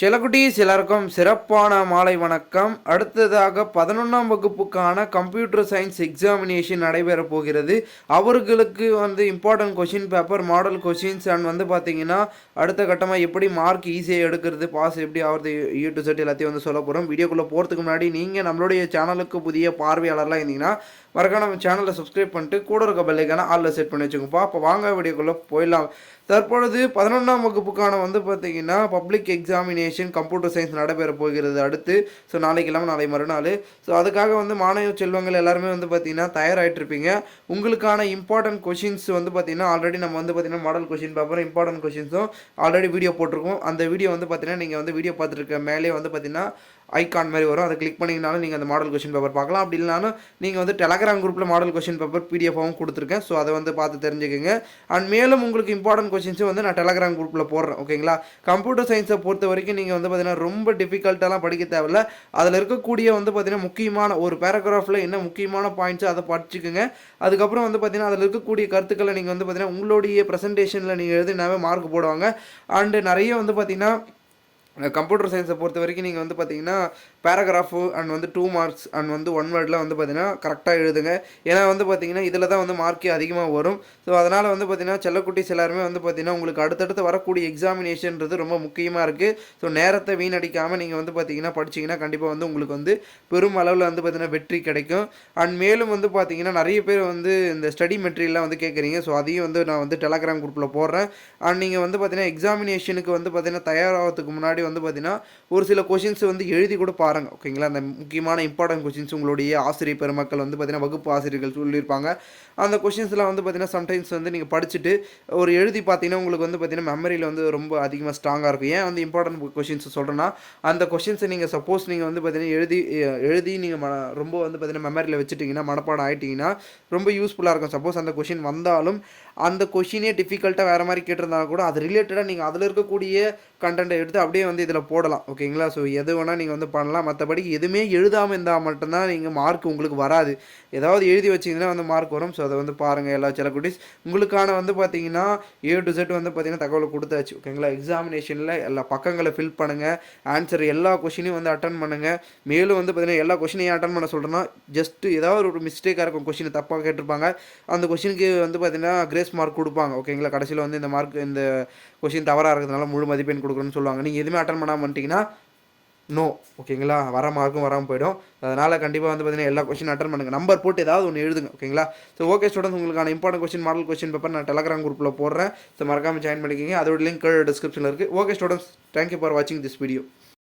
செல்லக்குட்டீஸ் எல்லாருக்கும் சிறப்பான மாலை வணக்கம். அடுத்ததாக 11ஆம் வகுப்புக்கான கம்ப்யூட்டர் சயின்ஸ் எக்ஸாமினேஷன் நடைபெற போகிறது. அவர்களுக்கு important question paper, model questions and பார்த்தீங்கன்னா அடுத்த கட்டமாக எப்படி மார்க் ஈஸியாக எடுக்கிறது, பாஸ் எப்படி ஆகிறது, டு செட் எல்லாத்தையும் சொல்ல போகிறோம். வீடியோக்குள்ளே போகிறதுக்கு முன்னாடி நீங்கள் நம்மளுடைய சேனலுக்கு புதிய பார்வையாளர்லாம் இருந்தீங்கன்னா மறக்காம நம்ம சேனலை சப்ஸ்கிரைப் பண்ணிட்டு கூட இருக்க பெல்லைக்கான ஆளில் செட் பண்ணி வச்சுக்கோப்பா. அப்போ வாங்க வீடியோக்குள்ளே போயிடலாம். தற்பொழுது 11ஆம் வகுப்புக்கான பார்த்தீங்கன்னா பப்ளிக் எக்ஸாமினேஷன் கம்ப்யூட்டர் சயின்ஸ் நடைபெற போகிறது அடுத்து. ஸோ நாளைக்கு இல்லாமல் நாளை மறுநாள். ஸோ அதுக்காக மாணவ செல்வங்கள் எல்லாருமே பார்த்தீங்கன்னா தயாராகிட்டு இருப்பீங்க. உங்களுக்கான இம்பார்ட்டன்ட் கொஷின்ஸ் பார்த்தீங்கன்னா ஆல்ரெடி நம்ம பார்த்தீங்கன்னா மாடல் கொஷின் பேப்பர், இம்பார்ட்டன்ட் கொஷின்ஸும் ஆல்ரெடி வீடியோ போட்டிருக்கோம். அந்த வீடியோ பார்த்தீங்கன்னா நீங்கள் வீடியோ பார்த்துருக்க மேலே பார்த்தீங்கன்னா ஐகான் மாதிரி வரும். அதை கிளிக் பண்ணிங்கனாலும் நீங்கள் அந்த மாடல் கொஷின் பேப்பர் பார்க்கலாம். அப்படி இல்லைனாலும் நீங்கள் டெலகிராம் குரூப்பில் மாடல் கொஷின் பேப்பர் பிடிஎஃபாகவும் கொடுத்துருக்கேன். ஸோ அதை பார்த்து தெரிஞ்சுக்கோங்க. அண்ட் மேலும் உங்களுக்கு இம்பார்ட்டன்ட் கொஷின்ஸும் நான் டெலகிராம் குரூப்பில் போடுறேன். ஓகேங்களா? கம்ப்யூட்டர் சயின்ஸை பொறுத்த வரைக்கும் நீங்கள் பார்த்தீங்கன்னா ரொம்ப டிஃபிகல்ட்டாலாம் படிக்க தேவையில்ல. அதில் இருக்கக்கூடிய பார்த்தீங்கன்னா முக்கியமான ஒரு பேராகிராஃபில் என்ன முக்கியமான பாயிண்ட்ஸோ அதை படிச்சுக்கோங்க. அதுக்கப்புறம் பார்த்தீங்கன்னா அதில் இருக்கக்கூடிய கருத்துக்களை நீங்கள் பார்த்தீங்கன்னா உங்களுடைய ப்ரெசன்டேஷனில் நீங்கள் எழுதினாவே மார்க் போடுவாங்க. அண்டு நிறைய பார்த்தீங்கன்னா கம்ப்யூட்டர் சயின்ஸை பொறுத்த வரைக்கும் நீங்கள் பார்த்தீங்கன்னா பேராகிராஃபு அண்ட் 2 மார்க்ஸ் அண்ட் 1 வேர்டில் பார்த்தீங்கன்னா கரெக்டாக எழுதுங்க. ஏன்னா பார்த்தீங்கன்னா இதில் தான் மார்க்கே அதிகமாக வரும். ஸோ அதனால் பார்த்தீங்கன்னா செல்லக்குட்டிஸ் எல்லாருமே பார்த்தீங்கன்னா உங்களுக்கு அடுத்தடுத்து வரக்கூடிய எக்ஸாமினேஷன்றது ரொம்ப முக்கியமாக இருக்குது. ஸோ நேரத்தை வீணடிக்காமல் நீங்கள் பார்த்தீங்கன்னா படிச்சிங்கன்னா கண்டிப்பாக உங்களுக்கு பெரும் அளவில் பார்த்தீங்கன்னா வெற்றி கிடைக்கும். அண்ட் மேலும் பார்த்தீங்கன்னா நிறைய பேர் இந்த ஸ்டடி மெட்டீரியல்லாம் கேட்குறீங்க. ஸோ அதையும் நான் டெலகிராம் குரூப்பில் போடுறேன். அண்ட் நீங்கள் பார்த்தீங்கன்னா எக்ஸாமினேஷனுக்கு பார்த்தீங்கன்னா தயாராகிறதுக்கு முன்னாடி பார்த்தீங்கன்னா ஒரு சில கொஷின்ஸ் எழுதி கூட பாருங்க. ஓகேங்களா? அந்த முக்கியமான இம்பார்ட்டன்ட் கொஷின்ஸ் உங்களுடைய ஆசிரியர் பெருமக்கள் பார்த்தீங்கன்னா வகுப்பு ஆசிரியர்கள் சொல்லியிருப்பாங்க. அந்த கொஷின்ஸ்லாம் பார்த்தீங்கன்னா சம்டைம்ஸ் நீங்கள் படிச்சுட்டு ஒரு எழுதி பார்த்தீங்கன்னா உங்களுக்கு பார்த்தீங்கன்னா மெமரியில் ரொம்ப அதிகமாக ஸ்ட்ராங்காக இருக்கும். ஏன் இம்பார்ட்டன்ட் கொஷின்ஸ் சொல்கிறேன்னா அந்த கொஷின்ஸை நீங்கள் சப்போஸ் நீங்கள் பார்த்தீங்கன்னா எழுதி நீங்கள் ரொம்ப பார்த்தீங்கன்னா மெமரியில் வச்சுட்டிங்கன்னா மனப்பாடம் ஆகிட்டிங்கன்னா ரொம்ப யூஸ்ஃபுல்லாக இருக்கும். சப்போஸ் அந்த கொஷின் வந்தாலும் அந்த கொஷினே டிஃபிகல்ட்டாக வேறு மாதிரி கேட்டிருந்தாலும் கூட அது ரிலேட்டடாக நீங்கள் அதில் இருக்கக்கூடிய கண்டென்ட்டை எடுத்து அப்படியே இதில் போடலாம். ஓகேங்களா? ஸோ எது வேணால் நீங்கள் பண்ணலாம். மற்றபடி எதுவுமே எழுதாமல் இருந்தால் மட்டும்தான் நீங்கள் மார்க் உங்களுக்கு வராது. ஏதாவது எழுதி வச்சிங்கன்னா மார்க் வரும். ஸோ அதை பாருங்கள் எல்லா செல்லக்குட்டீஸ். உங்களுக்கான பார்த்தீங்கன்னா டு செட் பார்த்தீங்கன்னா தகவலை கொடுத்தாச்சு. ஓகேங்களா? எக்ஸாமினேஷனில் எல்லா பக்கங்களை ஃபில் பண்ணுங்கள். ஆன்சர் எல்லா கொஷினையும் அட்டன் பண்ணுங்கள். மேலும் பார்த்தீங்கன்னா எல்லா கொஷினையும் அட்டன் பண்ண சொல்கிறேன்னா ஜஸ்ட் ஏதாவது ஒரு மிஸ்டேக்காக இருக்கும், கொஷினை தப்பாக கேட்டிருப்பாங்க, அந்த கொஷினுக்கு பார்த்தீங்கன்னா கிரேஸ் மார்க் கொடுப்பாங்க. ஓகேங்களா? கடைசியில் இந்த மார்க் இந்த கொஷின் தவறாக இருக்கிறதுனால முழு மதிப்பெண் கொடுக்குறேன்னு சொல்லுவாங்க. நீங்கள் எதுவுமே அட்டன் பண்ணாமல் வந்துட்டிங்கன்னா நோ. ஓகேங்களா? வர மார்க்கும் வராமல் போயிடும். அதனால் கண்டிப்பாக பார்த்தீங்கன்னா எல்லா கொஷின் அட்டன் பண்ணுங்கள். நம்பர் போட்டு ஏதாவது ஒன்று எழுதுங்க. ஓகேங்களா? ஸோ ஓகே ஸ்டூடெண்ட்ஸ், உங்களுக்கான important question, model question paper நான் டெலகிராம் குரூப்பில் போடுறேன். ஸோ மறக்காமல் ஜாயின் பண்ணிக்கிங்க. அதோட லிங்க் டிஸ்கிரிப்ஷனில் இருக்குது. ஓகே ஸ்டூடெண்ட்ஸ், தேங்க்யூ ஃபார் வாட்சிங் திஸ் வீடியோ.